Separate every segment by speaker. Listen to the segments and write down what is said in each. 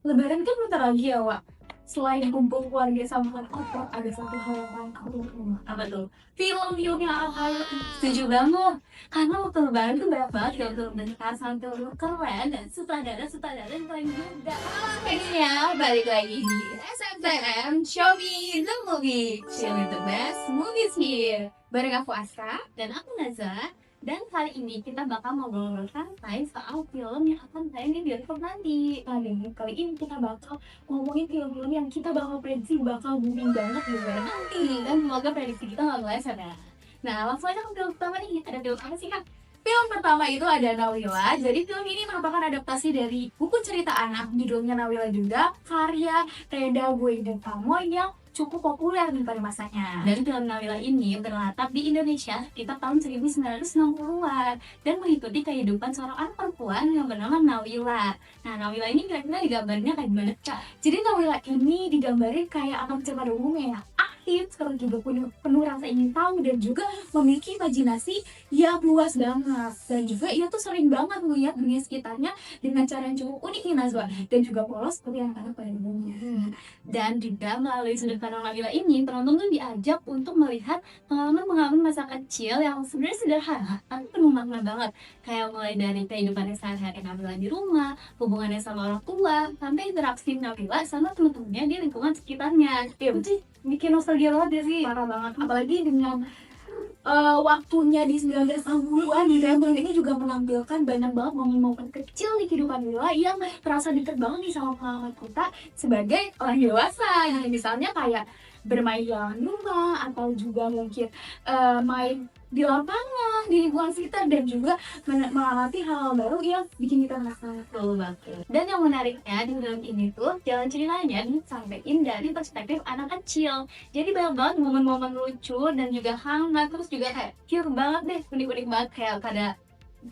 Speaker 1: Lebaran kan bentar lagi ya, Wak. Selain kumpul keluarga sama kotor, ada satu hal yang paling aku tunggu.
Speaker 2: Apa tuh?
Speaker 1: Film-film yang aku kayak
Speaker 2: Setuju banget. Karena waktu lebaran tuh banyak banget film-film besar sama film keren dan sutradara yang keren juga.
Speaker 1: ini ya, balik lagi di SMTM Show Me The Movie. Show Me The Best Movies Here. Bareng aku Aska.
Speaker 2: Dan aku Naza. Dan kali ini kita bakal ngobrol santai soal film yang akan tayang di bioskop nanti.
Speaker 1: Kali ini kita bakal ngomongin film-film yang kita bakal prediksi bakal booming banget di lebaran nanti.
Speaker 2: Dan semoga prediksi kita nggak meleset ya. Nah, langsung aja ke film pertama nih. Ada film apa sih, Kak?
Speaker 1: Film pertama itu ada Nawila. Jadi film ini merupakan adaptasi dari buku cerita anak judulnya Nawila juga, karya Reda Boy dan Pamo yang cukup populer nih pada masanya.
Speaker 2: Dan film Nawila ini terletak di Indonesia sekitar tahun 1960-an dan mengikuti kehidupan seorang anak perempuan yang bernama Nawila. Nah, Nawila ini kira-kira digambarnya kayak gimana, Kak?
Speaker 1: Jadi Nawila ini digambarin kayak anak kecil pada umumnya ya, aktif, sekarang juga penuh rasa ingin tahu dan juga memiliki imajinasi yang luas banget. Dan juga ia tuh sering banget melihat dunia sekitarnya dengan cara yang cukup unik nih Nazwa, dan juga polos seperti anak-anak pada umumnya.
Speaker 2: Dan juga melalui sudut pandang Nabila ini, penonton tuh diajak untuk melihat pengalaman-pengalaman masa kecil yang sebenarnya sederhana, tapi penuh makna banget. Kayak mulai dari kehidupannya sehari-hari Nabila di rumah, hubungannya sama orang tua, sampai interaksi Nabila sama teman-temannya di lingkungan sekitarnya.
Speaker 1: Iya,
Speaker 2: Itu bikin nostalgia banget ya sih.
Speaker 1: parah banget. Apalagi dengan waktunya di 1960-an gitu ya, film ini juga menampilkan banyak banget momen-momen kecil di kehidupan Lila yang terasa deket banget nih sama pengalaman kita sebagai orang dewasa. Yang misalnya kayak bermain di lawan rumah, atau juga mungkin main di lapangan, di lingkungan sekitar, dan juga mengamati hal-hal baru yang bikin kita merasa
Speaker 2: Betul banget. Dan yang menariknya di film ini tuh jalan ceritanya disampaikan dari perspektif anak kecil. Jadi banyak banget momen-momen lucu dan juga hangat, terus juga kayak pure banget deh, unik-unik banget kayak pada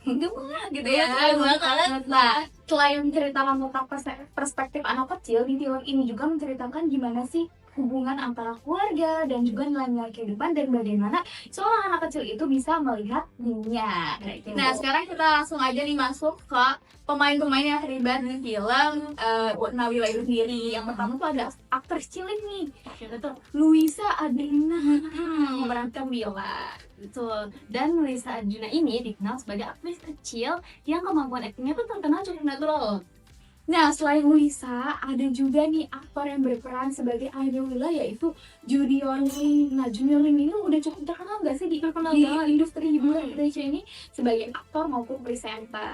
Speaker 2: gemes gitu ya.
Speaker 1: banget.
Speaker 2: Banget.
Speaker 1: Nah, selain menceritakan tentang perspektif anak kecil, di film ini juga menceritakan gimana sih hubungan antara keluarga dan juga nilai-nilai kehidupan, dan bagaimana seorang anak kecil itu bisa melihat dunia.
Speaker 2: Gitu.
Speaker 1: Nah, sekarang kita langsung aja nih masuk ke pemain-pemain yang terlibat di film Nawila itu sendiri. Yang pertama tuh ada aktris cilik nih,
Speaker 2: Gitu tuh.
Speaker 1: Luisa Adrina, memerankan Mila.
Speaker 2: Betul. Dan Melissa Arjuna ini dikenal sebagai aktris kecil yang kemampuan aktingnya tuh terkenal cukup natural.
Speaker 1: Nah, selain Luisa, ada juga nih aktor yang berperan sebagai ayah Wila, yaitu Junior Liem. Nah, Junior Liem ini udah cukup terkenal nggak sih di industri hiburan Indonesia ini sebagai aktor maupun presenter.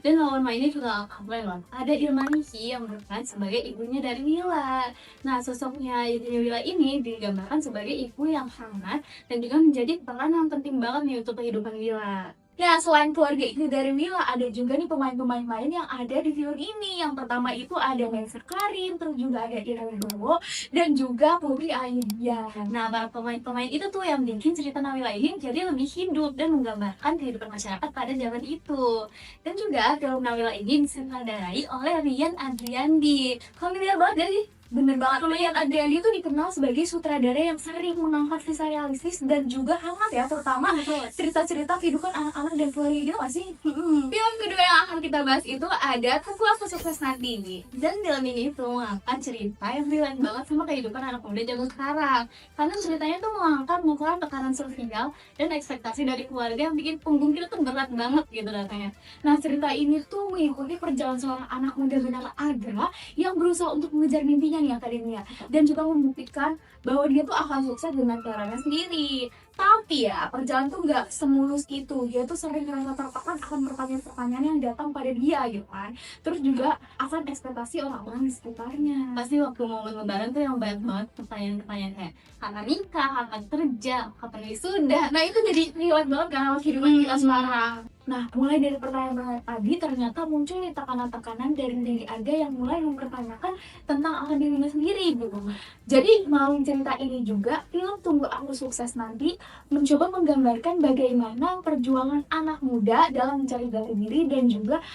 Speaker 2: Dan lawan mainnya juga keren loh. Ada Irma Nihi yang berperan sebagai ibunya dari Wila. Nah, sosoknya ibunya Wila ini digambarkan sebagai ibu yang hangat dan juga menjadi peran yang penting banget nih untuk kehidupan Wila.
Speaker 1: Nah, selain keluarga itu dari Mila, ada juga nih pemain-pemain lain yang ada di film ini. Yang pertama itu ada Maisar Karim, terus juga ada Ira Wibowo, dan juga Putri Aidia.
Speaker 2: Nah, para pemain-pemain itu tuh yang bikin cerita Nawila ini jadi lebih hidup dan menggambarkan kehidupan masyarakat pada zaman itu. Dan juga film Nawila ini disutradarai oleh Rian Adriandi. Familiar banget gak sih?
Speaker 1: Bener banget, Rian Adriandi itu dikenal sebagai sutradara yang sering mengangkat kisah realistis dan juga hangat ya, terutama cerita-cerita kehidupan anak-anak dan keluarga gitu gak sih? Film kedua yang akan kita bahas itu ada Tunggu Aku Sukses Nanti.
Speaker 2: Dan film ini tuh mengangkat cerita yang relate banget sama kehidupan anak muda zaman sekarang. Karena ceritanya tuh mengangkat tekanan sosial dan ekspektasi dari keluarga yang bikin punggung kita tuh berat banget gitu rasanya.
Speaker 1: Nah, cerita ini tuh mengikuti perjalanan seorang anak muda bernama Agra yang berusaha untuk mengejar mimpinya nih akademia, dan juga membuktikan bahwa dia tuh akan sukses dengan caranya sendiri. Tapi ya, perjalanan tuh nggak semulus itu. Dia tuh sering merasa tertekan akan pertanyaan-pertanyaan yang datang pada dia gitu kan. Terus juga akan ekspektasi orang-orang di sekitarnya.
Speaker 2: Pasti waktu momen lebaran tuh yang banyak banget pertanyaan-pertanyaan kayak kapan nikah, kapan kerja, kapan wisuda.
Speaker 1: Nah, itu jadi relate banget kan sama kehidupan kita sekarang. Nah, mulai dari pertanyaan tadi, ternyata muncul nih tekanan-tekanan dari Aga yang mulai mempertanyakan tentang akademinya sendiri gitu. Jadi melalui cerita ini juga, film Tunggu Aku Sukses Nanti mencoba menggambarkan bagaimana perjuangan anak muda dalam mencari jati diri dan juga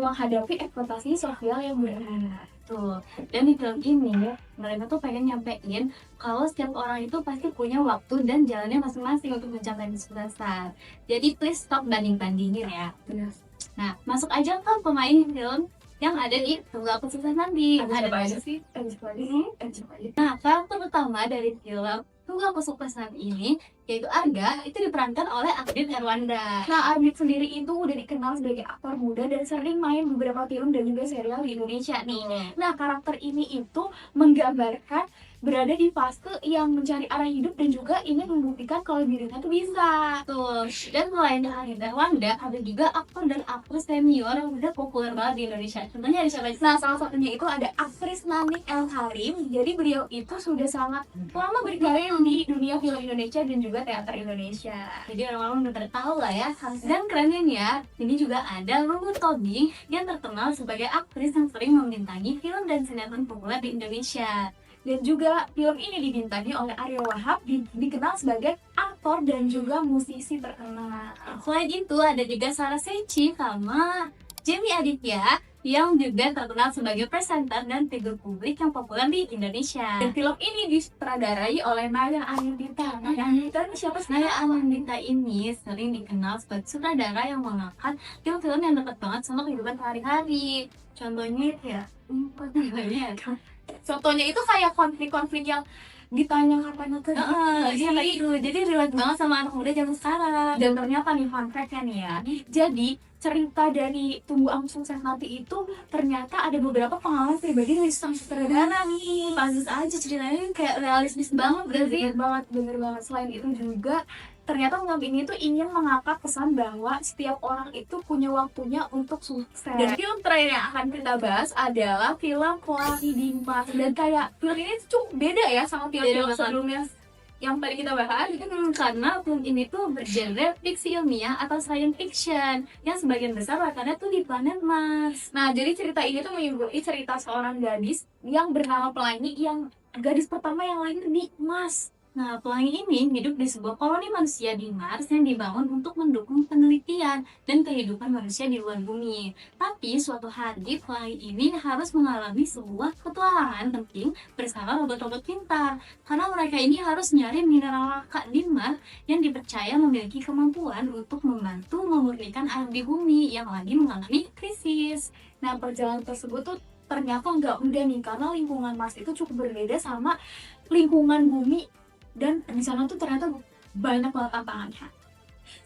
Speaker 1: menghadapi ekspektasi sosial yang berat.
Speaker 2: Tuh. Dan di film ini mereka tuh pengen nyampein kalau setiap orang itu pasti punya waktu dan jalannya masing-masing untuk mencapai kesuksesan. Jadi please stop banding-bandingin ya.
Speaker 1: Benar.
Speaker 2: Nah, masuk aja ke pemain film yang ada di Tunggu Aku Sukses Nanti.
Speaker 1: Ada siapa aja sih? Ada siapa aja sih? Ada siapa aja?
Speaker 2: Nah, karakter utama dari film Tunggu Aku Sukses Nanti ini, yaitu Arga, itu diperankan oleh Adit Erwanda.
Speaker 1: Nah, Adit sendiri itu udah dikenal sebagai aktor muda dan sering main beberapa film dan juga serial di Indonesia nih. Nah, karakter ini itu menggambarkan berada di fase yang mencari arah hidup dan juga ingin membuktikan kalau dirinya tuh bisa.
Speaker 2: Betul. Dan selain Adit Erwanda, ada juga aktor dan aktris senior yang udah populer banget di Indonesia. Contohnya ada siapa aja?
Speaker 1: Nah, salah satunya itu ada aktris Nanik El Halim. Jadi beliau itu sudah sangat lama berkarya di dunia film Indonesia dan juga teater Indonesia.
Speaker 2: Jadi orang-orang udah pada tahu lah ya. Dan kerennya nih ya, ini juga ada Lulu Tobing yang terkenal sebagai aktris yang sering membintangi film dan sinetron populer di Indonesia.
Speaker 1: Dan juga film ini dibintangi oleh Ariyo Wahab, dikenal sebagai aktor dan juga musisi terkenal.
Speaker 2: Selain itu ada juga Sarah Secchi sama Jamie Aditya yang juga terkenal sebagai presenter dan figur publik yang populer di Indonesia.
Speaker 1: Dan film ini disutradarai oleh Naya Anindita. Naya Anindita ini siapa sih?
Speaker 2: Naya Anindita ini sering dikenal sebagai sutradara yang mengangkat film-film yang dekat banget sama kehidupan sehari-hari. Contohnya ya,
Speaker 1: Contohnya itu kayak konflik-konflik yang ditanya katanya tuh.
Speaker 2: Iya itu, jadi relate banget sama anak muda zaman sekarang.
Speaker 1: Dan ternyata nih fun fact-nya nih ya, jadi cerita dari Tunggu Aku Sukses Nanti itu ternyata ada beberapa pengalaman pribadi dari sang sutradara nih.
Speaker 2: Pantes aja ceritanya kayak realistis banget berarti.
Speaker 1: Bener banget. Selain itu juga ternyata film ini tuh ingin mengangkat pesan bahwa setiap orang itu punya waktunya untuk sukses. Dan film terakhir yang akan kita bahas adalah film Pelangi Dimas. Dan kayak film ini cukup beda ya sama film-film sebelumnya yang tadi kita bahas.
Speaker 2: Karena film ini tuh bergenre fiksi ilmiah atau science fiction yang sebagian besar latarnya tuh di planet Mars.
Speaker 1: Nah, jadi cerita ini tuh mengikuti cerita seorang gadis yang bernama Pelangi, yang gadis pertama yang lahir di Mars.
Speaker 2: Nah, pelangi ini hidup di sebuah koloni manusia di Mars yang dibangun untuk mendukung penelitian dan kehidupan manusia di luar bumi. Tapi suatu hari pelangi ini harus mengalami sebuah petualangan penting bersama robot-robot pintar, karena mereka ini harus nyari mineral langka di Mars yang dipercaya memiliki kemampuan untuk membantu memurnikan air di bumi yang lagi mengalami krisis.
Speaker 1: Nah, perjalanan tersebut tuh ternyata nggak mudah nih, karena lingkungan Mars itu cukup berbeda sama lingkungan bumi. Dan di sana tuh ternyata banyak banget tantangannya.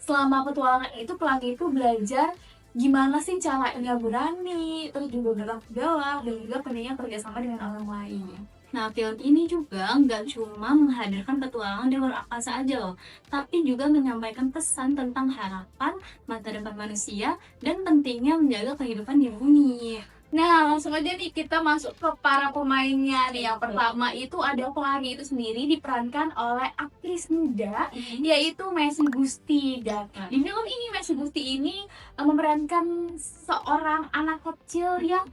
Speaker 1: Selama petualangan itu Pelangi itu belajar gimana sih caranya berani, terus juga bertanggung jawab, dan juga pentingnya kerjasama dengan orang lain.
Speaker 2: Nah, film ini juga nggak cuma menghadirkan petualangan di luar angkasa aja loh, tapi juga menyampaikan pesan tentang harapan, masa depan manusia, dan pentingnya menjaga kehidupan di bumi.
Speaker 1: Nah, langsung aja nih kita masuk ke para pemainnya nih. Yang pertama itu ada Pelangi itu sendiri diperankan oleh aktris muda, yaitu Messi Gusti. Dan di film ini Messi Gusti ini memerankan seorang anak kecil yang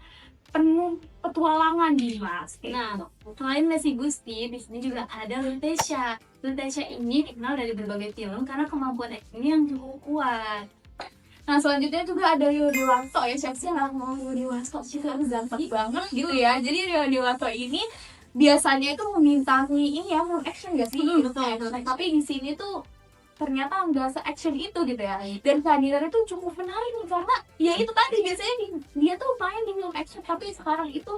Speaker 1: penuh petualangan di Mars.
Speaker 2: Nah, selain Messi Gusti, di sini juga ada Lutecia. Lutecia ini dikenal dari berbagai film karena kemampuan aktingnya yang cukup kuat.
Speaker 1: Nah, selanjutnya juga ada Rio Dewanto ya. Siapa sih yang mau Rio Dewanto? Itu ganteng banget gitu ya. Jadi Rio Dewanto ini biasanya itu membintangi ini ya, film action gak sih?
Speaker 2: Betul.
Speaker 1: Tapi di sini tuh ternyata nggak se-action itu gitu ya. Dan kehadirannya tuh cukup menarik nih, karena ya itu tadi biasanya dia tuh main di film action, tapi sekarang itu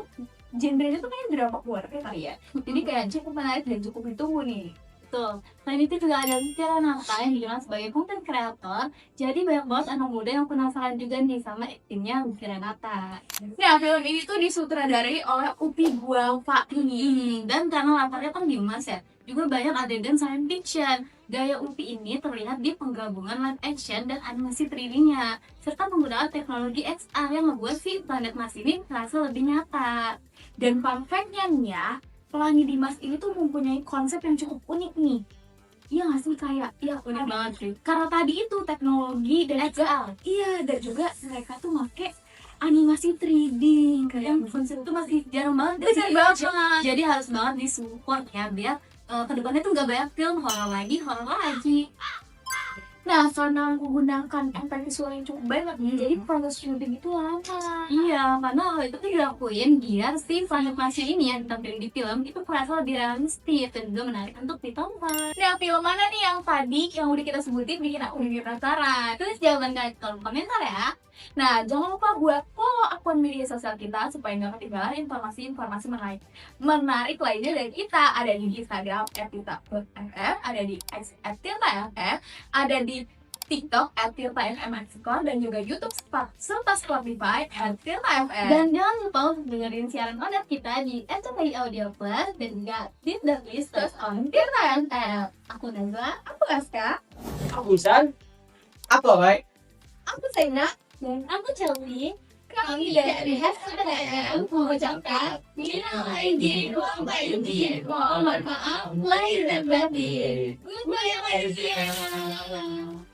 Speaker 1: genre-nya tuh kayak drama keluarga kali ya. Jadi kayak cukup menarik dan cukup ditunggu nih.
Speaker 2: Betul. Selain itu juga ada Tira Nata yang dikenal sebagai content creator. Jadi banyak banget anak muda yang penasaran juga nih sama aktingnya Tira Nata.
Speaker 1: Nah, film ini tuh disutradarai oleh Upi Gualfa ini.
Speaker 2: Dan karena latarnya kan di Mars ya, juga banyak adegan science fiction. Gaya Upi ini terlihat di penggabungan live action dan animasi 3D-nya, serta menggunakan teknologi XR yang membuat si planet Mars ini terasa lebih nyata.
Speaker 1: Dan fun fact-nya nih ya, Pelangi Dimas ini tuh mempunyai konsep yang cukup unik nih. Iya nggak sih, kayak ya
Speaker 2: Unik banget sih.
Speaker 1: karena tadi itu teknologi dan juga dan juga mereka tuh make animasi 3D kayak
Speaker 2: Konsep itu masih jarang banget.
Speaker 1: Jarang banget.
Speaker 2: Jadi harus banget disupport ya biar kedepannya tuh nggak banyak film horor lagi.
Speaker 1: Nah, karena menggunakan efek visual yang cukup banyak, jadi proses syuting itu lama.
Speaker 2: Iya, karena hal itu tuh dilakuin biar si animasi ini yang ditampilkan di film itu terasa lebih realistis dan juga menarik untuk ditonton.
Speaker 1: Nah, film mana nih yang tadi yang udah kita sebutin bikin aku penasaran?
Speaker 2: Terus jawaban kalian di kolom komentar ya.
Speaker 1: Nah, jangan lupa buat follow akun media sosial kita supaya nggak ketinggalan informasi-informasi menarik lainnya dari kita. Ada di Instagram @tirta.fm, ada di X @tirta.fm, ada di TikTok @tirta.fm dan juga YouTube serta Spotify @tirta.fm.
Speaker 2: Dan jangan lupa untuk dengerin siaran online kita di RCTI Audio Plus dan juga Tip dan Listeners on Tirta FM. Aku Nazla,
Speaker 1: Aku Aska.
Speaker 3: Aku San. Aku Abai.
Speaker 1: Aku Saina.
Speaker 2: dan aku Chelsea.
Speaker 1: Kami dari SPTM mengucapkan minal aidin wal faizin. Mohon maaf lahir dan batin. Goodbye, ladies.